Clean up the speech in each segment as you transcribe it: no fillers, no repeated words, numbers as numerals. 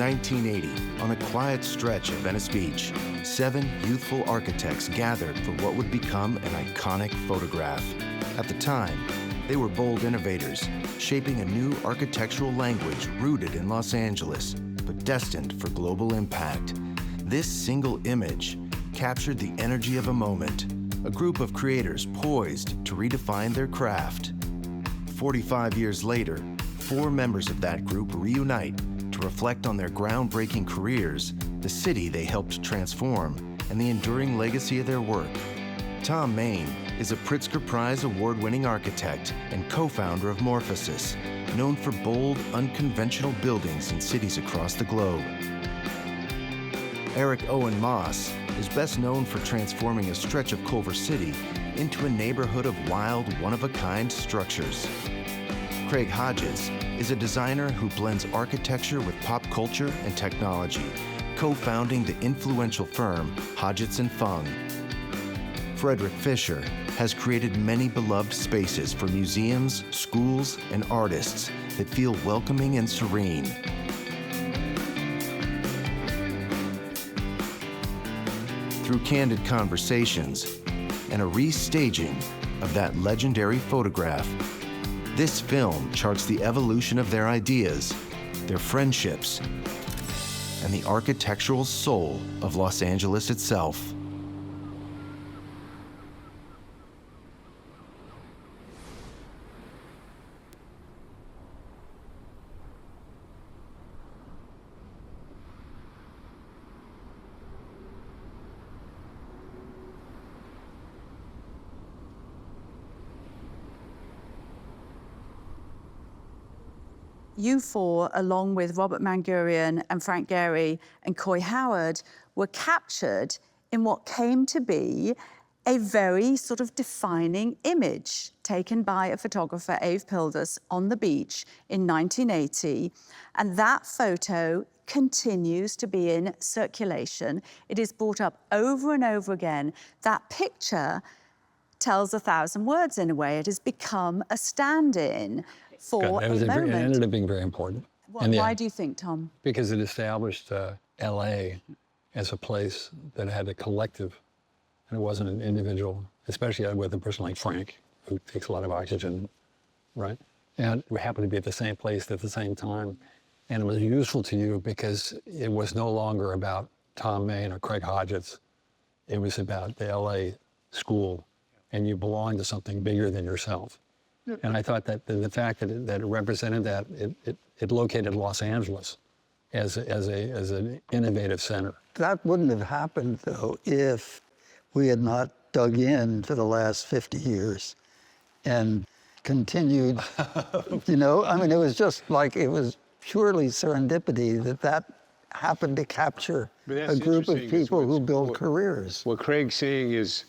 1980, on a quiet stretch of Venice Beach, 7 youthful architects gathered for what would become an iconic photograph. At the time, they were bold innovators, shaping a new architectural language rooted in Los Angeles, but destined for global impact. This single image captured the energy of a moment, a group of creators poised to redefine their craft. 45 years later, 4 members of that group reunite to reflect on their groundbreaking careers, the city they helped transform, and the enduring legacy of their work. Tom Main is a Pritzker Prize award-winning architect and co-founder of Morphosis, known for bold, unconventional buildings in cities across the globe. Eric Owen Moss is best known for transforming a stretch of Culver City into a neighborhood of wild, one-of-a-kind structures. Craig Hodges is a designer who blends architecture with pop culture and technology, co-founding the influential firm Hodgetts & Fung. Frederick Fisher has created many beloved spaces for museums, schools, and artists that feel welcoming and serene. Through candid conversations and a restaging of that legendary photograph, this film charts the evolution of their ideas, their friendships, and the architectural soul of Los Angeles itself. You 4, along with Robert Mangurian and Frank Gehry and Coy Howard, were captured in what came to be a very sort of defining image taken by a photographer, Ave Pildes, on the beach in 1980. And that photo continues to be in circulation. It is brought up over and over again. That picture tells 1,000 words in a way. It has become a stand-in for a moment. It ended up being very important. Why do you think, Tom? Because it established LA as a place that had a collective, and it wasn't an individual, especially with a person like Frank, who takes a lot of oxygen, right? And we happened to be at the same place at the same time. And it was useful to you because it was no longer about Tom Main or Craig Hodgetts. It was about the LA school, and you belonged to something bigger than yourself. And I thought that the fact that it represented that, it located Los Angeles as an innovative center. That wouldn't have happened, though, if we had not dug in for the last 50 years and continued, you know? I mean, it was just like, it was purely serendipity that happened to capture a group of people who build careers. What Craig's saying is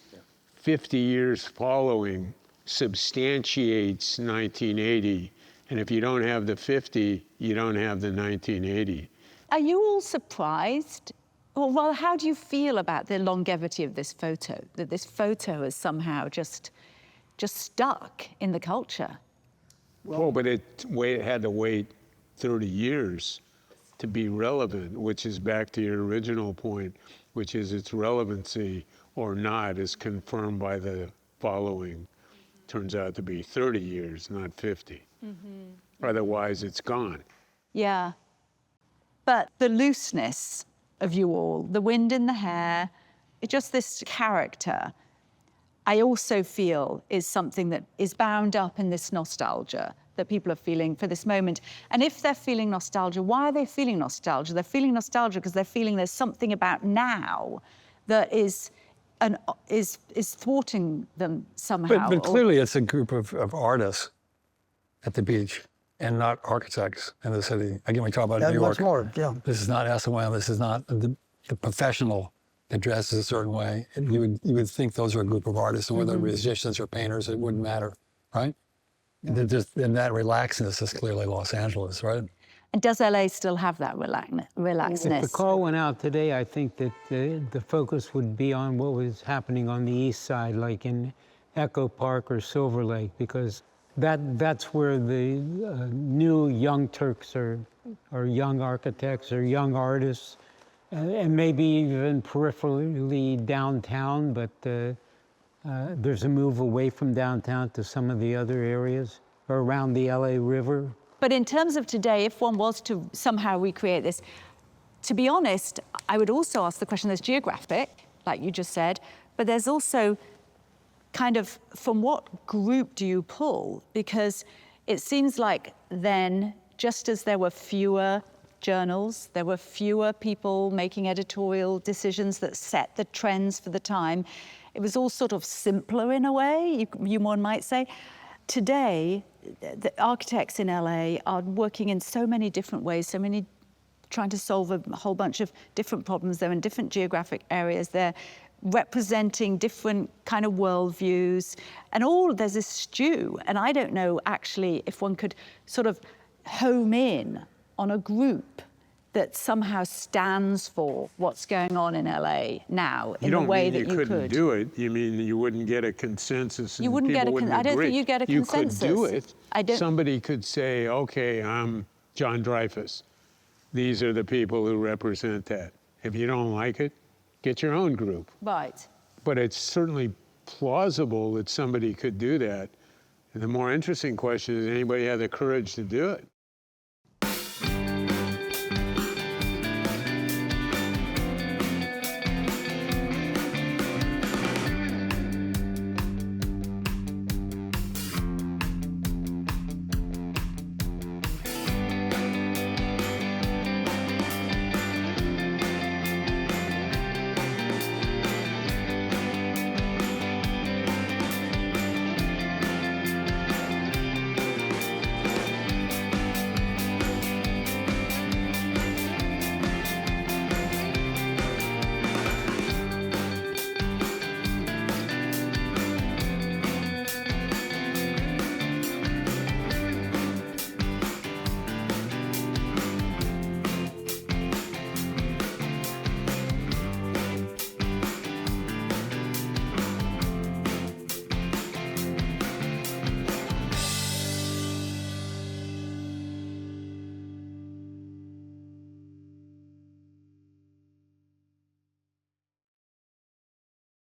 50 years following substantiates 1980, and if you don't have the 50, you don't have the 1980. Are you all surprised? Well, how do you feel about the longevity of this photo, that this photo is somehow just stuck in the culture? Well, but it had to wait 30 years to be relevant, which is back to your original point, which is its relevancy or not is confirmed by the following. Turns out to be 30 years, not 50. Mm-hmm. Otherwise, it's gone. Yeah. But the looseness of you all, the wind in the hair, just this character, I also feel is something that is bound up in this nostalgia that people are feeling for this moment. And if they're feeling nostalgia, why are they feeling nostalgia? They're feeling nostalgia because they're feeling there's something about now that is thwarting them somehow. But clearly it's a group of artists at the beach and not architects in the city. Again, we talk about New York. Much more, yeah. This is not SOM, this is not the professional that dresses a certain way. You would think those are a group of artists, and whether they're musicians or painters, it wouldn't matter, right? And that relaxedness is clearly Los Angeles, right? And does LA still have that relaxedness? If the call went out today, I think that the focus would be on what was happening on the east side, like in Echo Park or Silver Lake, because that's where the new young Turks are or young architects or young artists, and maybe even peripherally downtown, but there's a move away from downtown to some of the other areas around the LA River. But in terms of today, if one was to somehow recreate this, to be honest, I would also ask the question, there's geographic, like you just said, but there's also kind of from what group do you pull? Because it seems like then, just as there were fewer journals, there were fewer people making editorial decisions that set the trends for the time, it was all sort of simpler in a way, one might say. Today, the architects in LA are working in so many different ways, trying to solve a whole bunch of different problems. They're in different geographic areas. They're representing different kind of worldviews, and there's this stew. And I don't know actually if one could sort of home in on a group that somehow stands for what's going on in LA now in the way that you could. You couldn't do it. You mean you wouldn't get a consensus and you wouldn't people get wouldn't I don't agree. think you'd get a consensus. You could do I it. don't. Somebody could say, okay, I'm John Dreyfus. These are the people who represent that. If you don't like it, get your own group. Right. But it's certainly plausible that somebody could do that. And the more interesting question is, anybody have the courage to do it?